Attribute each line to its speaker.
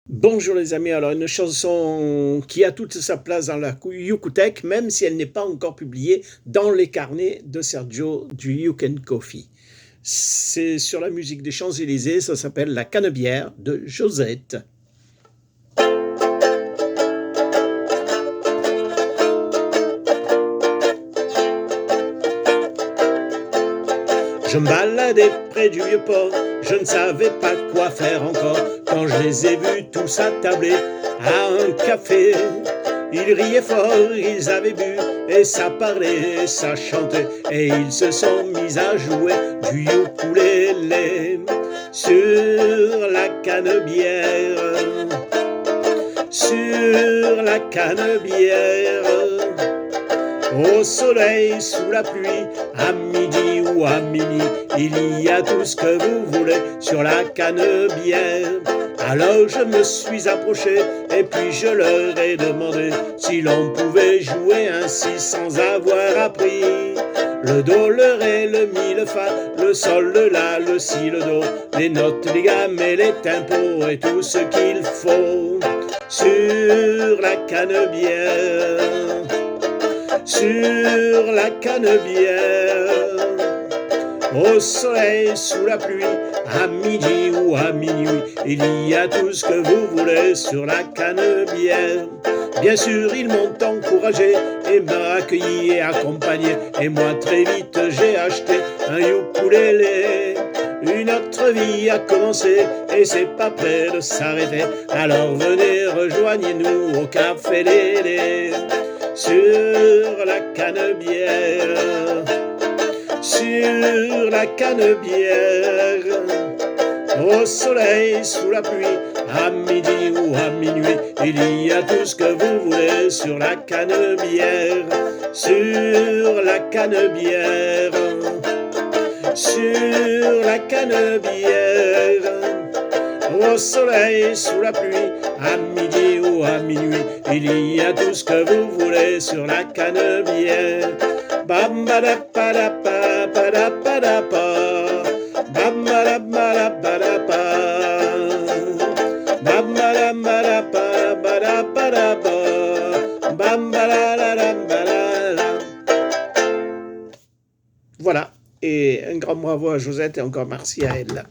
Speaker 1: Bonjour les amis, alors une chanson qui a toute sa place dans la Yucutec, même si elle n'est pas encore publiée dans les carnets de Sergio du Yuken Coffee. C'est sur la musique des Champs-Élysées, ça s'appelle La Canebière de Josette. Je me baladais près du vieux port, je ne savais pas quoi faire encore, quand je les ai vus tous attablés à un café. Ils riaient fort, ils avaient bu, et ça parlait, ça chantait, et ils se sont mis à jouer du ukulélé sur la canebière, sur la canebière. Au soleil, sous la pluie, à midi ou à minuit, il y a tout ce que vous voulez sur la canebière. Alors je me suis approché et puis je leur ai demandé si l'on pouvait jouer ainsi sans avoir appris le do, le ré, le mi, le fa, le sol, le la, le si, le do, les notes, les gammes et les tempos et tout ce qu'il faut sur la canebière. Sur la canebière, au soleil, sous la pluie, à midi ou à minuit, il y a tout ce que vous voulez sur la canebière. Bien sûr, ils m'ont encouragé et m'a accueilli et accompagné, et moi très vite j'ai acheté un ukulélé. Une autre vie a commencé et c'est pas près de s'arrêter. Alors venez, rejoignez-nous au Café Lélé sur la canebière, sur la canebière. Au soleil, sous la pluie, à midi ou à minuit, il y a tout ce que vous voulez sur la canebière, sur la canebière, sur la canebière. Au soleil, sous la pluie, à midi ou à minuit, il y a tout ce que vous voulez sur la canebière. Bam badapa badapa, bam badapa, bam badapa, bam badapa. Voilà, et un grand bravo à Josette et encore merci à elle.